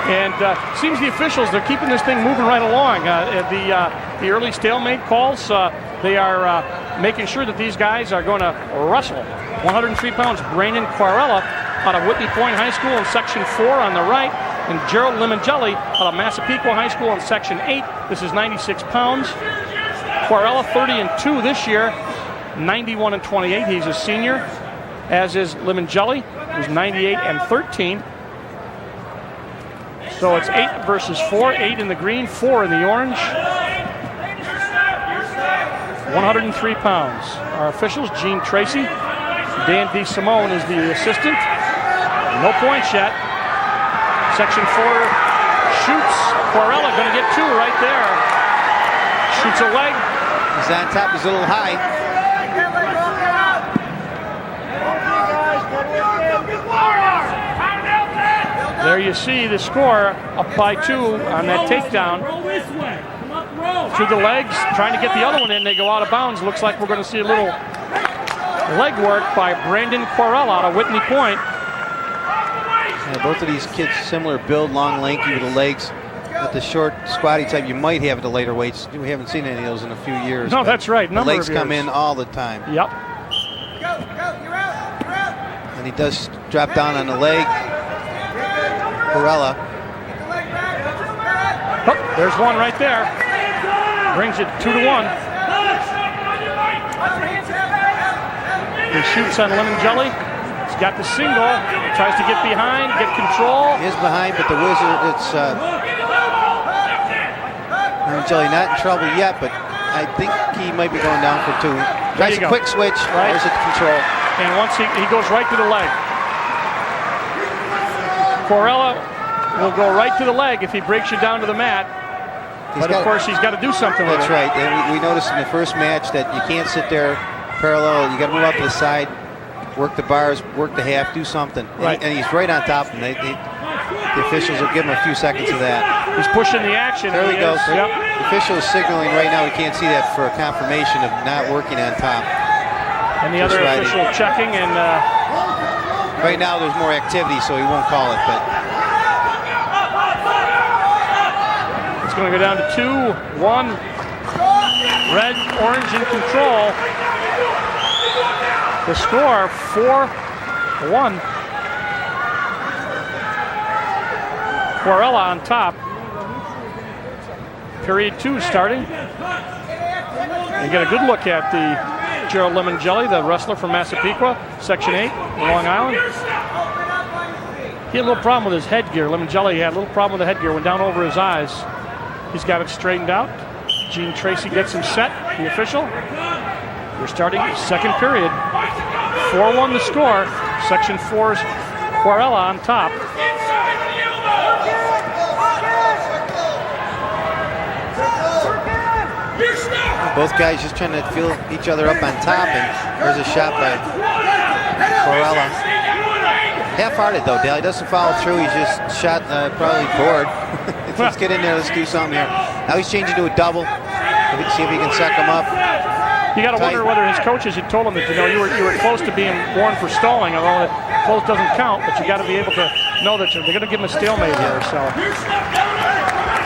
And seems the officials, they're keeping this thing moving right along. The early stalemate calls, they are making sure that these guys are going to wrestle. 103 pounds, Brandon Quarella out of Whitney Point High School in Section 4 on the right, and Gerald Limongelli out of Massapequa High School in Section 8. This is 96 pounds. Quarella 30-2 this year, 91-28. He's a senior, as is Limongelli, who's 98-13. So it's 8 versus 4, 8 in the green, 4 in the orange. 103 pounds. Our officials, Gene Tracy. Dan DeSimone is the assistant. No points yet. Section 4 shoots. Quarella going to get 2 right there. Shoots a leg. He's on top. He's a little high. There you see the score, up by 2 on that takedown. To the legs, trying to get the other one in. They go out of bounds. Looks like we're going to see a little leg work by Brandon Quarella out of Whitney Point. Yeah, both of these kids similar build, long, lanky with the legs. With the short, squatty type you might have at the later weights. We haven't seen any of those in a few years. No, that's right. The legs come in all the time. Yep. And he does drop down on the leg. Quarella. Oh, there's one right there. Brings it 2-1. He shoots on Limongelli. He's got the single. Tries to get behind, get control. He is behind, but the Wizard, it's Limongelli not in trouble yet, but I think he might be going down for 2. Tries a quick switch. Right. There's the control. And once he goes right to the leg. Quarella will go right to the leg if he breaks you down to the mat. But of course, he's got to do something with it. That's right. And we noticed in the first match that you can't sit there parallel. You got to move out to the side, work the bars, work the half, do something. Right. And he's right on top of him. The officials will give him a few seconds of that. He's pushing the action. There we go. Yep. The official is signaling right now. We can't see that for a confirmation of not working on top. And the other official checking. And right now there's more activity, so he won't call it. But it's going to go down to 2-1. Red, orange in control. The score 4-1. Quarella on top. Period 2 starting. You get a good look at the Gerald Limongelli, the wrestler from Massapequa, Section 8, Long Island. He had a little problem with his headgear. Limongelli had a little problem with the headgear, went down over his eyes. He's got it straightened out. Gene Tracy gets him set, the official. We're starting second period. 4-1 the score. Section 4's Quarella on top. Both guys just trying to feel each other up on top, and there's a shot by Quarella. Half-hearted though, Dale. He doesn't follow through. He's just shot probably bored. Let's get in there. Let's do something here. Now he's changing to a double. See if he can suck him up. You got to wonder whether his coaches had told him that you were close to being warned for stalling. Although close doesn't count, but you got to be able to know that they're going to give him a stalemate here. So,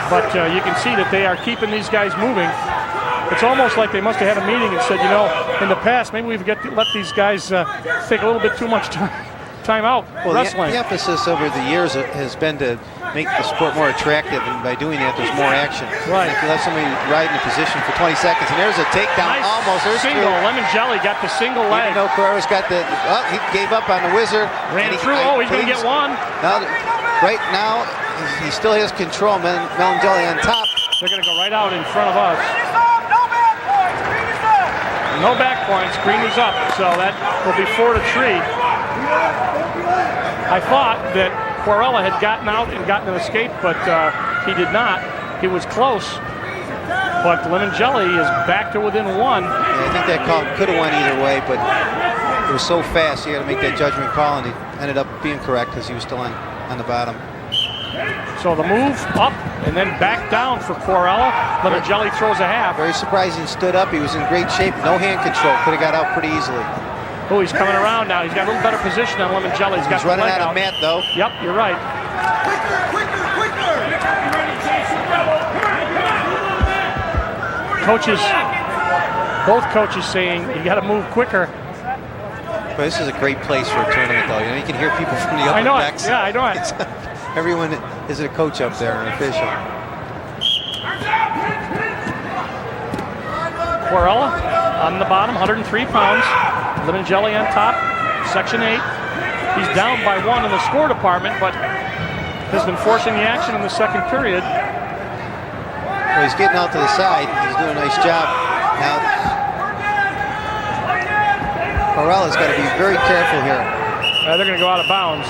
but you can see that they are keeping these guys moving. It's almost like they must have had a meeting and said, in the past, maybe we've let these guys take a little bit too much time out wrestling. The emphasis over the years has been to make the sport more attractive, and by doing that, there's more action. Right. If you let somebody ride in a position for 20 seconds, and there's a takedown, nice almost. There's single. Limongelli got the single leg. Even though Carrera's got the, he gave up on the Wizard. Ran through. He's going to get one. Now, right now, he still has control. Limongelli on top. They're going to go right out in front of us. No back points. Green is up, so that will be 4-3. I thought that Quarella had gotten out and gotten an escape, but he did not. He was close, but Limongelli is back to within 1. Yeah, I think that call could have went either way, but it was so fast. You got to make that judgment call, and he ended up being correct because he was still on the bottom. So the move up and then back down for Quarella. Limongelli throws a half. Very surprising. He stood up. He was in great shape. No hand control. Could have got out pretty easily. Oh, he's coming around now. He's got a little better position on Limongelli. He's running out of mat, though. Yep, you're right. both coaches saying you got to move quicker. But this is a great place for a tournament, though. You know, you can hear people from the upper decks. Yeah, I know it. Everyone is a coach up there, an official. Quarella on the bottom, 103 pounds. Limongelli on top, Section 8. He's down by 1 in the score department, but has been forcing the action in the second period. Well, he's getting out to the side. He's doing a nice job. Now, Quarella's got to be very careful here. They're going to go out of bounds.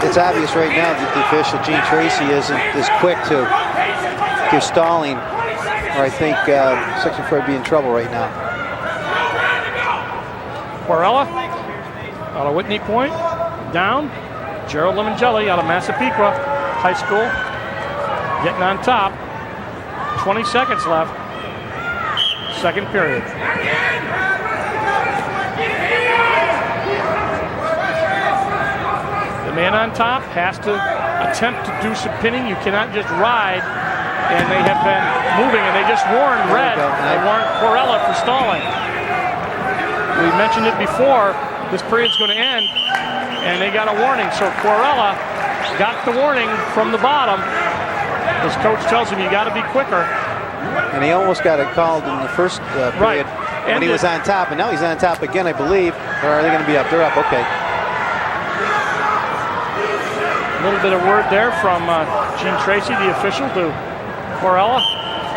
It's obvious right now that the official, Gene Tracy, isn't as quick to give stalling, or I think Section 4 would be in trouble right now. Quarella out of Whitney Point, down. Gerald Limongelli out of Massapequa High School, getting on top. 20 seconds left. Second period. The man on top has to attempt to do some pinning. You cannot just ride. And they have been moving, and they just warned Red. They warned Quarella for stalling. We mentioned it before. This period's going to end, and they got a warning. So Quarella got the warning from the bottom. His coach tells him you got to be quicker. And he almost got it called in the first period when he was on top, and now he's on top again, I believe. Or are they going to be up? They're up. Okay. A little bit of word there from Gene Tracy, the official, to Quarella.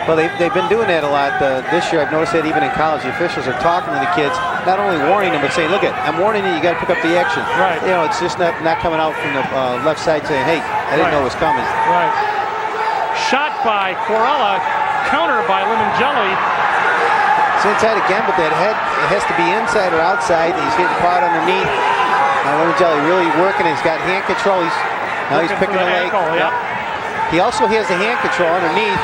Well, they've been doing that a lot this year. I've noticed that even in college, the officials are talking to the kids, not only warning them, but saying, look, I'm warning you, you got to pick up the action. Right. You know, it's just not coming out from the left side saying, hey, I didn't know it was coming. Right. Shot by Quarella, counter by Limongelli. It's inside again, but that head, it has to be inside or outside. He's getting caught underneath. Limongelli really working. He's got hand control. Now he's picking the leg. Ankle, yep. He also has the hand control underneath.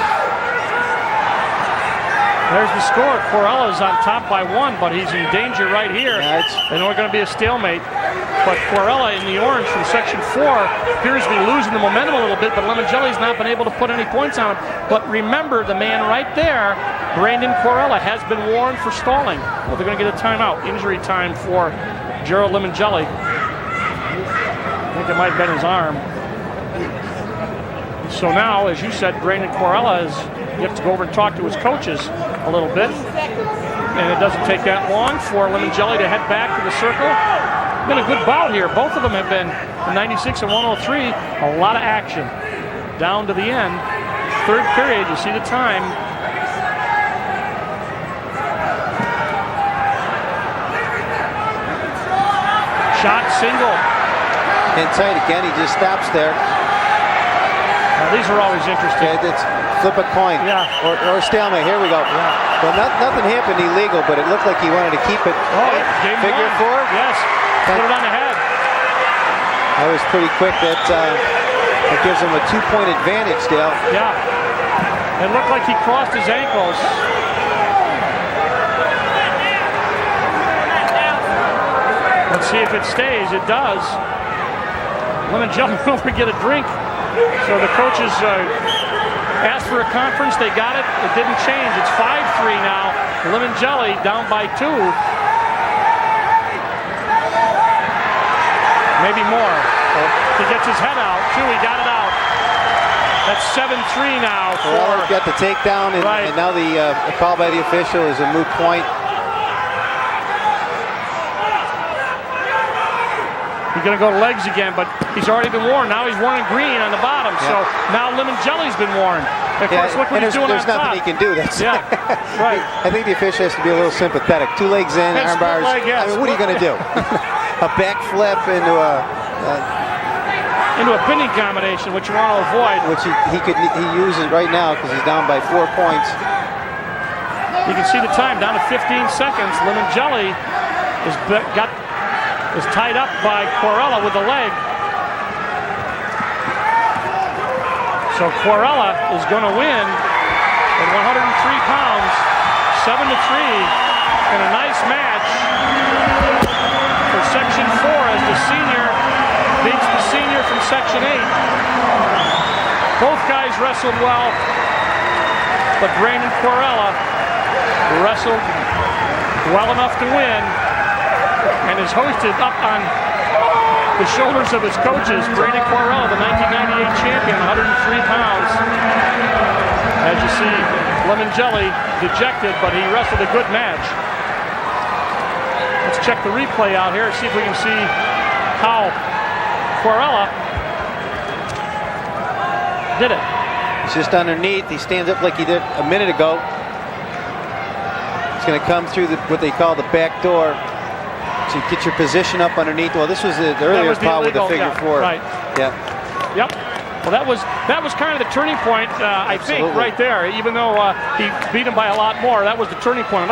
There's the score. Quarella's on top by 1, but he's in danger right here. Yeah, and we're going to be a stalemate. But Quarella in the orange from Section 4 appears to be losing the momentum a little bit, but Limongelli's not been able to put any points on him. But remember, the man right there, Brandon Quarella, has been warned for stalling. Well, they're going to get a timeout. Injury time for Gerald Limongelli. I think it might have been his arm. So now, as you said, Brandon Quarella gets to go over and talk to his coaches a little bit. And it doesn't take that long for Limongelli to head back to the circle. Been a good bout here. Both of them have been 96 and 103. A lot of action. Down to the end. Third period, you see the time. Shot single. Inside again, he just stops there. Now, these are always interesting. Yeah, it's flip a coin. Yeah. Or stalemate. Here we go. Yeah. Well, nothing happened illegal, but it looked like he wanted to keep it. Oh, game figure one. 4? Yes. Put it on the head. That was pretty quick. That gives him a 2-point advantage, Dale. Yeah. It looked like he crossed his ankles. Let's see if it stays. It does. Limongelli went over to get a drink. So the coaches asked for a conference. They got it. It didn't change. It's 5-3 now. Limongelli down by 2. Maybe more. He gets his head out, too. He got it out. That's 7-3 now. Well, got the takedown, and now the call by the official is a moot point. He's going to go to legs again, but he's already been warned. Now he's warning green on the bottom. Yeah. So now Limongelli's been warned. Of course, look what he's doing on top. There's nothing he can do. That's right. I think the official has to be a little sympathetic. 2 legs in, arm bars. Leg, yes. I mean, what are you going to do? A backflip into a pinning combination, which you want to avoid. Which he uses right now because he's down by 4 points. You can see the time down to 15 seconds. Limongelli is tied up by Quarella with the leg. So Quarella is going to win at 103 pounds, 7-3, in a nice match for Section 4 as the senior beats the senior from Section 8. Both guys wrestled well. but Brandon Quarella wrestled well enough to win and is hoisted up on the shoulders of his coaches. Brandon Quarella, the 1998 champion, 103 pounds. As you see, Lemon Jelly dejected, but he wrestled a good match. Let's check the replay out here, see if we can see how Quarella did it. He's just underneath. He stands up like he did a minute ago. He's going to come through what they call the back door to get your position up underneath. Well, this was the earlier spot with the figure four. Right. Yeah. Yep. Well, that was kind of the turning point, I think, right there. Even though he beat him by a lot more, that was the turning point.